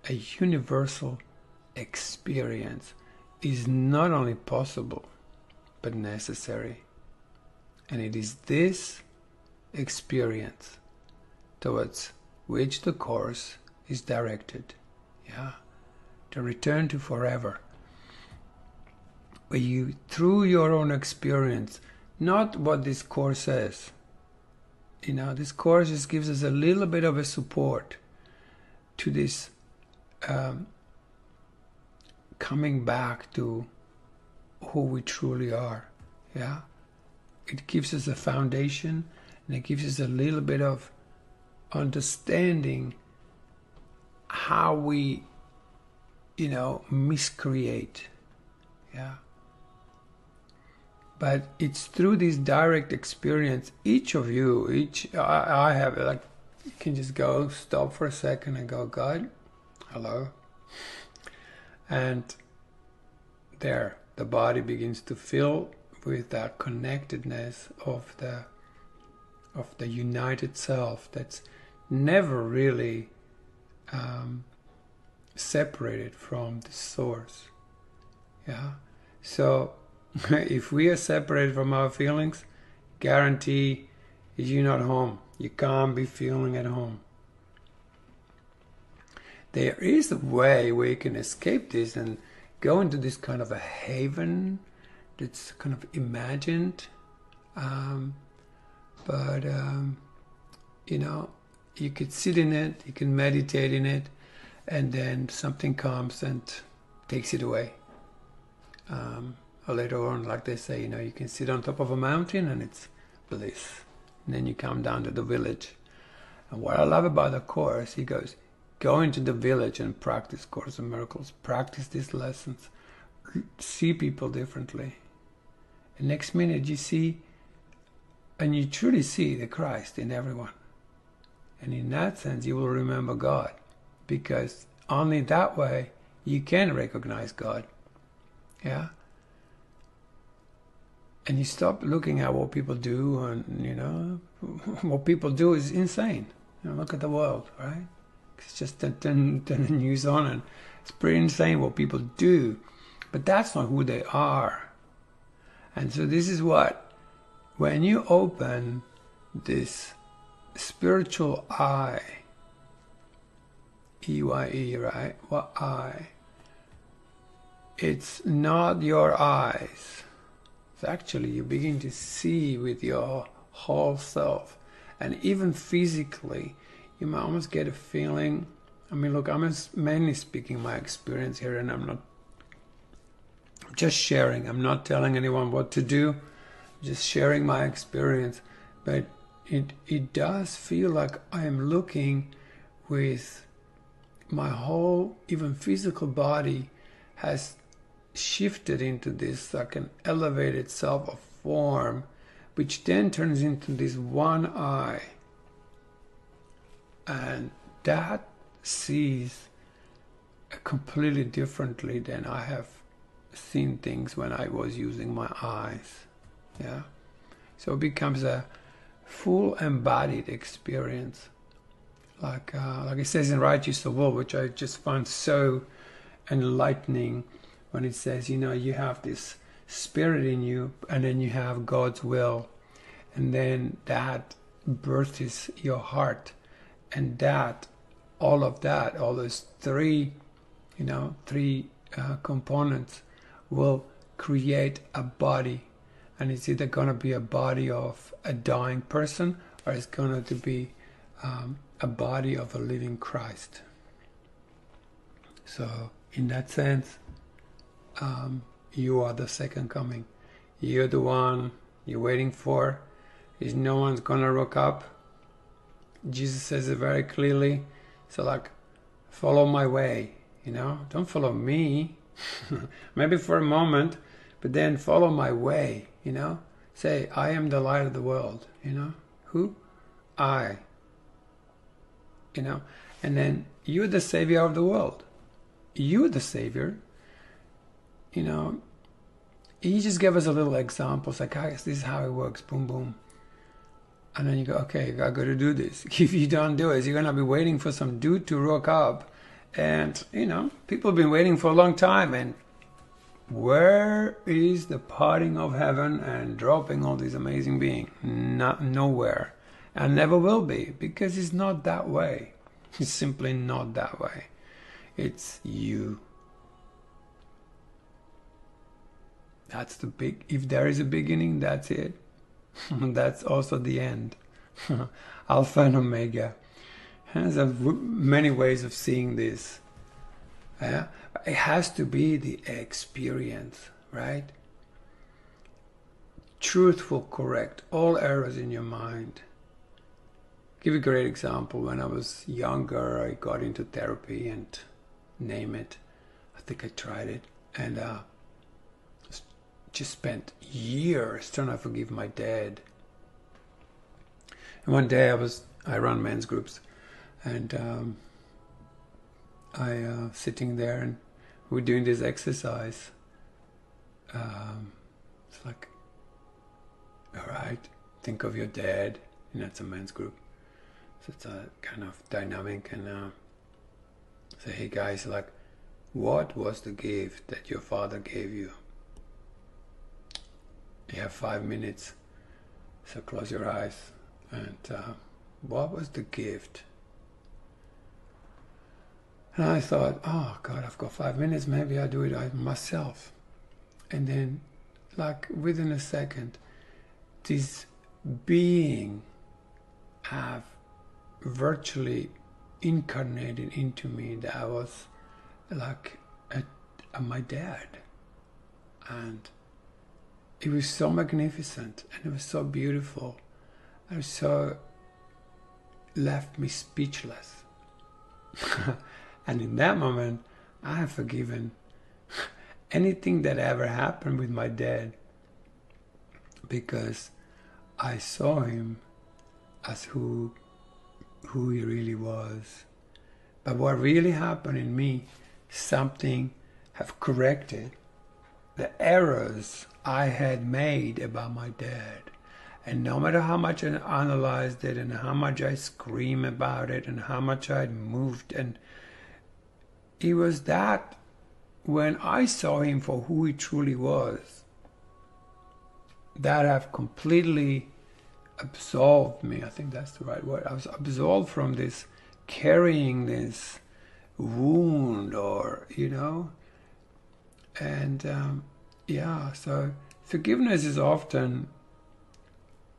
A universal experience is not only possible but necessary, and it is this experience towards which the Course is directed. Yeah, to return to forever, where you, through your own experience, not what this Course says. This Course just gives us a little bit of a support to this coming back to who we truly are. Yeah, it gives us a foundation, and it gives us a little bit of understanding how we, miscreate. Yeah. But it's through this direct experience, each of you, I have, like, you can just go, stop for a second and go, God, hello. And there, the body begins to fill with that connectedness of the united self that's never really separated from the source. Yeah. So if we are separated from our feelings, guarantee you're not home. You can't be feeling at home. There is a way where you can escape this and go into this kind of a haven that's kind of imagined. But you could sit in it, you can meditate in it, and then something comes and takes it away. Or later on, like they say, you can sit on top of a mountain and it's bliss. And then you come down to the village. And what I love about the Course, he goes, go into the village and practice Course in Miracles. Practice these lessons. See people differently. And next minute you see, and you truly see the Christ in everyone. And in that sense, you will remember God. Because only that way you can recognize God. Yeah? And you stop looking at what people do, and what people do is insane. Look at the world, right? It's just turn the news on, and it's pretty insane what people do. But that's not who they are. And so this is what, when you open this spiritual eye, E-Y-E, right? What eye? It's not your eyes. It's actually, you begin to see with your whole self. And even physically, you might almost get a feeling. I mean, look, I'm mainly speaking my experience here, and I'm just sharing. I'm not telling anyone what to do, just sharing my experience. But it does feel like I am looking with my whole, even physical body has shifted into this like an elevated self of form, which then turns into this one eye. And that sees completely differently than I have seen things when I was using my eyes. Yeah. So it becomes a full embodied experience. Like it says in Righteous of Will, which I just found so enlightening, when it says, you have this spirit in you, and then you have God's will, and then that births your heart, and that, all those three components will create a body. And it's either going to be a body of a dying person, or it's going to be a body of a living Christ. So in that sense, you are the second coming. You're the one you're waiting for. Is no one's gonna rock up. Jesus says it very clearly. So follow my way, don't follow me. Maybe for a moment, but then follow my way, Say, I am the light of the world, Who? I. And then you're the savior of the world. You're the savior. He just gave us a little example. It's like, guys, this is how it works. Boom, boom. And then you go, okay, I got to do this. If you don't do it, you're going to be waiting for some dude to rock up. And, people have been waiting for a long time. And where is the parting of heaven and dropping all these amazing beings? Nowhere. And never will be, because it's not that way. It's simply not that way. It's you. That's the big, if there is a beginning, that's it. That's also the end. Alpha and Omega. There's many ways of seeing this. It has to be the experience, right? Truthful, correct, all errors in your mind. Give a great example. When I was younger, I got into therapy and name it. I think I tried it and just spent years trying to forgive my dad. And one day I run men's groups, and I sitting there and we're doing this exercise. It's like, all right, think of your dad. It's a men's group. So it's a kind of dynamic, and say, hey guys, like, what was the gift that your father gave you? You have 5 minutes, so close your eyes. And what was the gift? And I thought, oh God, I've got 5 minutes, maybe I'll do it myself. And then, like, within a second, this being have virtually incarnated into me that was like my dad. And it was so magnificent, and it was so beautiful, and so left me speechless. And in that moment, I have forgiven anything that ever happened with my dad, because I saw him as who he really was. But what really happened in me, something have corrected the errors I had made about my dad. And no matter how much I analyzed it, and how much I screamed about it, and how much I moved, and it was that when I saw him for who he truly was, that have completely absolved me. I think that's the right word. I was absolved from this, carrying this wound, or and so forgiveness is often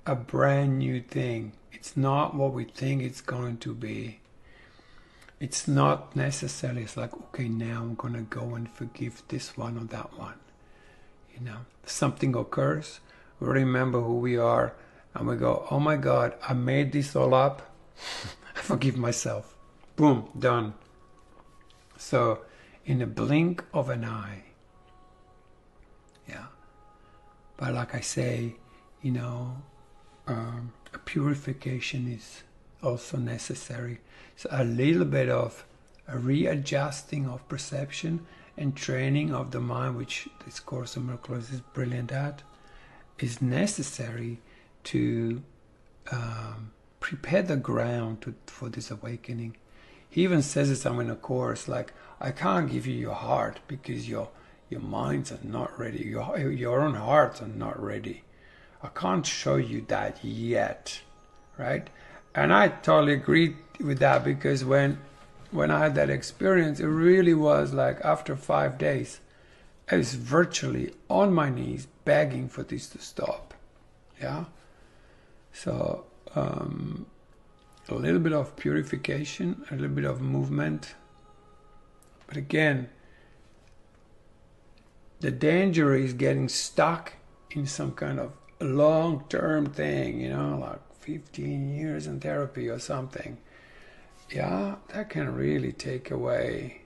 a brand new thing. It's not what we think it's going to be. It's not necessarily, it's like, okay, now I'm going to go and forgive this one or that one. Something occurs, we remember who we are, and we go, oh my God, I made this all up. I forgive myself. Boom, done. So, in a blink of an eye. Yeah. But like I say, a purification is also necessary. So a little bit of a readjusting of perception and training of the mind, which this Course in Miracles is brilliant at, is necessary to prepare the ground for this awakening. He even says it somewhere in the Course, like, I can't give you your heart because your minds are not ready. Your own hearts are not ready. I can't show you that yet, right? And I totally agree with that, because when I had that experience, it really was like after 5 days, I was virtually on my knees begging for this to stop. Yeah? So, a little bit of purification, a little bit of movement. But again, the danger is getting stuck in some kind of long-term thing, like 15 years in therapy or something. Yeah, that can really take away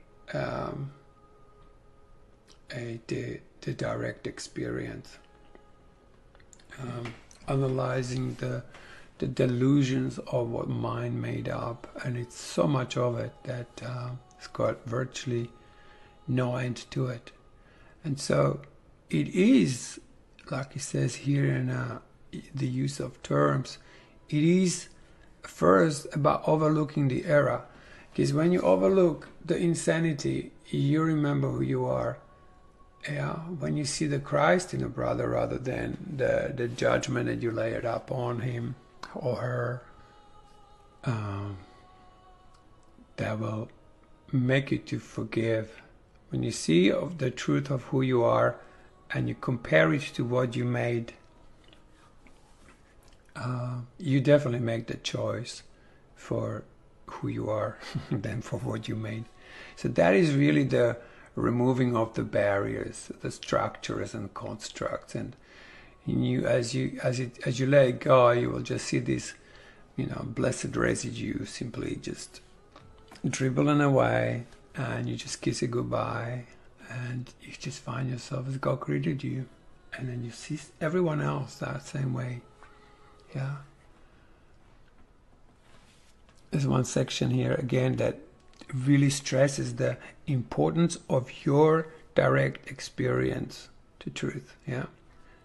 the direct experience. Analyzing the delusions of what mind made up, and it's so much of it that it's got virtually no end to it. And so it is, like he says here in the use of terms, it is first about overlooking the error. Because when you overlook the insanity, you remember who you are. Yeah, when you see the Christ in a brother rather than the judgment that you layered up on him or her, that will make you to forgive. When you see of the truth of who you are and you compare it to what you made, you definitely make the choice for who you are than for what you made. So that is really the removing of the barriers, the structures and constructs, and as you let it go, you will just see this, blessed residue simply just dribbling away, and you just kiss it goodbye, and you just find yourself as God created you, and then you see everyone else that same way. Yeah. There's one section here again that really stresses the importance of your direct experience to truth. Yeah.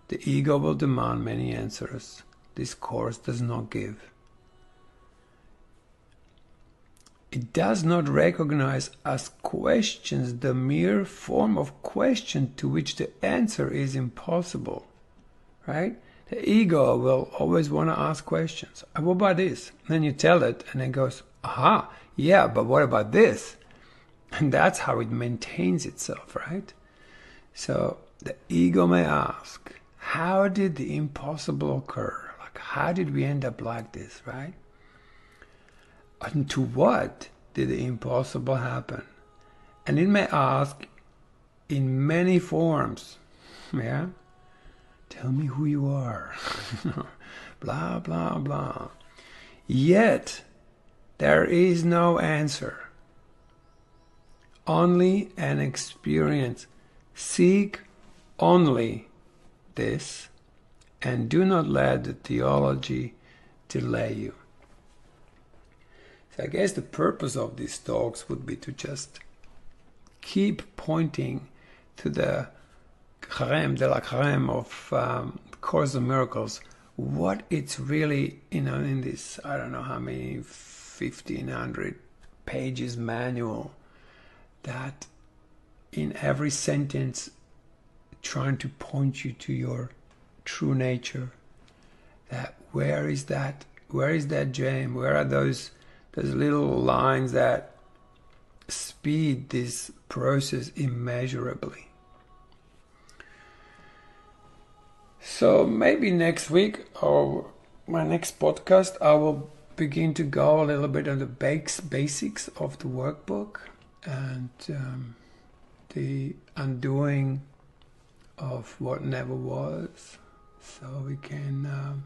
The ego will demand many answers. This course does not give. It does not recognize as questions the mere form of question to which the answer is impossible. Right? The ego will always want to ask questions. What about this? And then you tell it, and it goes, aha, yeah, but what about this? And that's how it maintains itself, right? So the ego may ask, how did the impossible occur? Like, how did we end up like this, right? And to what did the impossible happen? And it may ask in many forms, yeah? Tell me who you are. Blah, blah, blah. Yet, there is no answer. Only an experience. Seek only this, and do not let the theology delay you. So I guess the purpose of these talks would be to just keep pointing to the crème de la crème of Course in Miracles, what it's really, in this, I don't know how many, 1,500 pages manual, that in every sentence trying to point you to your true nature. That where is that gem? Where are those little lines that speed this process immeasurably? So maybe next week or my next podcast I will begin to go a little bit on the basics of the workbook and the undoing of what never was, so we can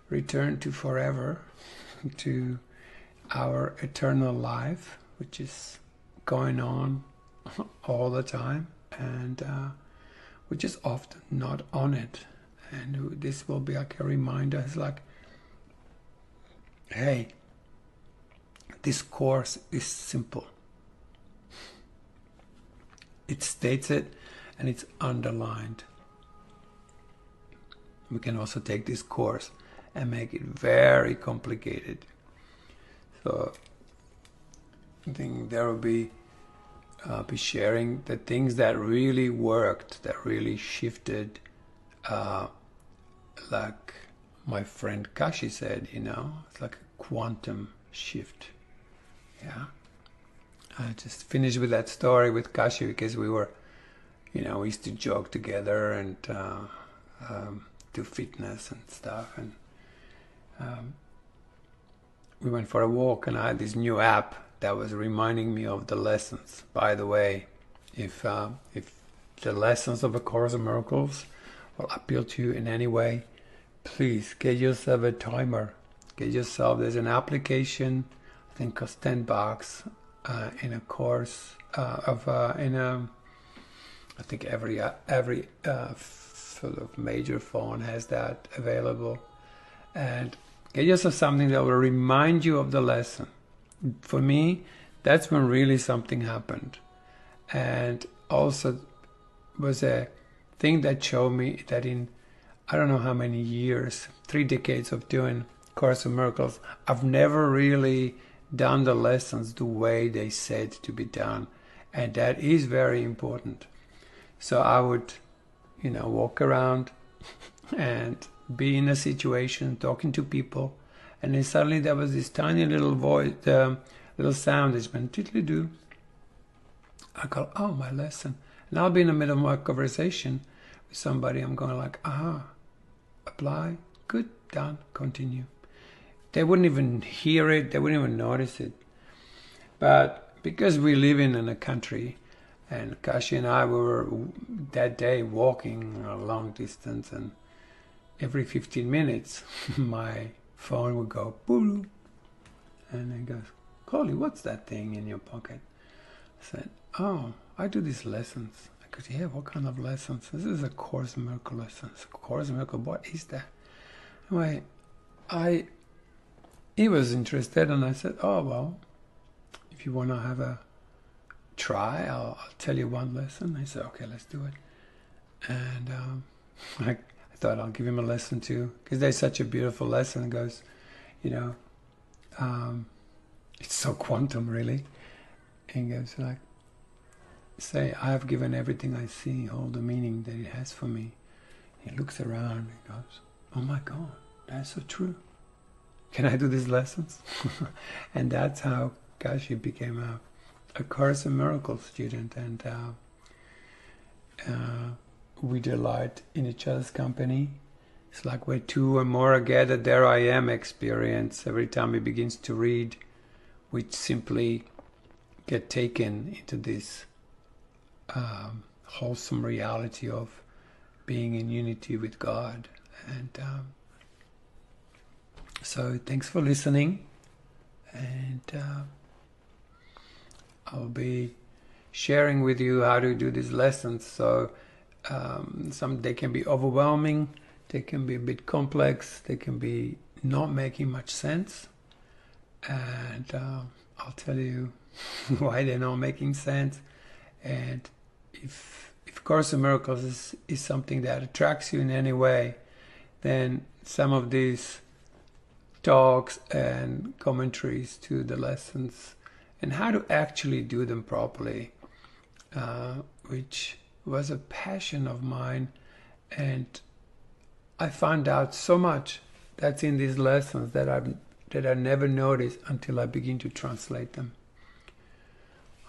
return to forever, to our eternal life, which is going on all the time, and we're just often not on it. And this will be like a reminder. It's like, hey, this course is simple. It states it, and it's underlined. We can also take this course and make it very complicated. So I think there will be sharing the things that really worked, that really shifted, like my friend Kashi said, it's like a quantum shift. Yeah. I just finished with that story with Kashi because we were, we used to jog together and do fitness and stuff, and we went for a walk, and I had this new app that was reminding me of the lessons. By the way, if the lessons of A Course in Miracles will appeal to you in any way, please get yourself a timer. There's an application, I think costs $10, in a course I think every sort of major phone has that available, and get yourself something that will remind you of the lesson. For me, that's when really something happened, and also was a thing that showed me that in I don't know how many years, 3 decades of doing Course in Miracles, I've never really done the lessons the way they said to be done, and that is very important. So I would, walk around and be in a situation talking to people, and then suddenly there was this tiny little voice, little sound is when tiddly-do. I go, oh, my lesson. And I'll be in the middle of my conversation with somebody. I'm going like, apply, good, done, continue. They wouldn't even hear it. They wouldn't even notice it. But because we live in a country, and Kashi and I were that day walking a long distance, and every 15 minutes my phone would go boom, and it goes, Coley, what's that thing in your pocket? I said, oh, I do these lessons. I go, yeah, what kind of lessons? This is a Course in Miracles lessons. Course in Miracles, what is that? Anyway, he was interested, and I said, oh, well, if you want to have a try, I'll tell you one lesson. He said, okay, let's do it. And I thought I'll give him a lesson too, because there's such a beautiful lesson. It goes, it's so quantum, really. And it goes like, say, I have given everything I see all the meaning that it has for me. He looks around and goes, oh my God, that's so true. Can I do these lessons? And that's how Kashi became a Course in Miracles student. And we delight in each other's company. It's like where two or more are gathered, there I am experience. Every time he begins to read, we simply get taken into this wholesome reality of being in unity with God. And so thanks for listening, and I'll be sharing with you how to do these lessons. So some they can be overwhelming, they can be a bit complex, they can be not making much sense, and I'll tell you why they're not making sense. And if Course in Miracles is something that attracts you in any way, then some of these talks and commentaries to the lessons and how to actually do them properly, which was a passion of mine, and I found out so much that's in these lessons that I never noticed until I begin to translate them.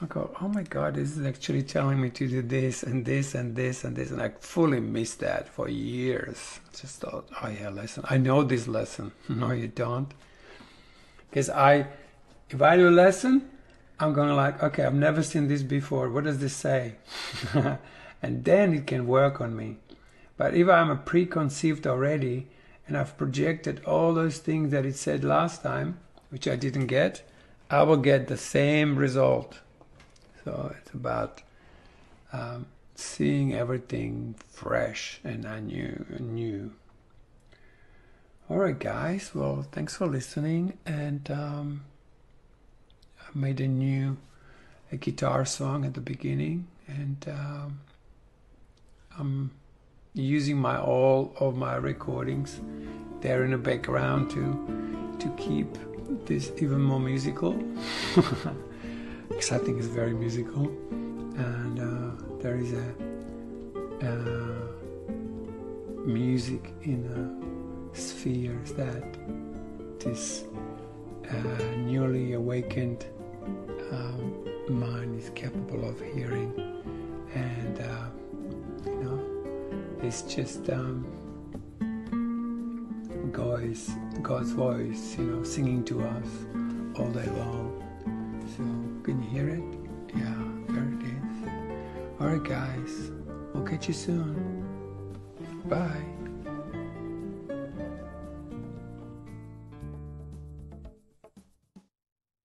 I go, oh my God, this is actually telling me to do this and this and this and this, and I fully missed that for years. Just thought, oh yeah, lesson. I know this lesson. No, you don't. Because if I do a lesson, I'm going to like, okay, I've never seen this before. What does this say? And then it can work on me. But if I'm a preconceived already, and I've projected all those things that it said last time, which I didn't get, I will get the same result. So it's about seeing everything fresh and new. All right, guys. Well, thanks for listening. And I made a guitar song at the beginning, and I'm using all of my recordings there in the background to keep this even more musical. Because I think it's very musical, and there is a music in spheres that this newly awakened mind is capable of hearing, and it's just God's voice, singing to us all day long. So, can you hear it? Yeah, there it is. Alright guys, we'll catch you soon. Bye.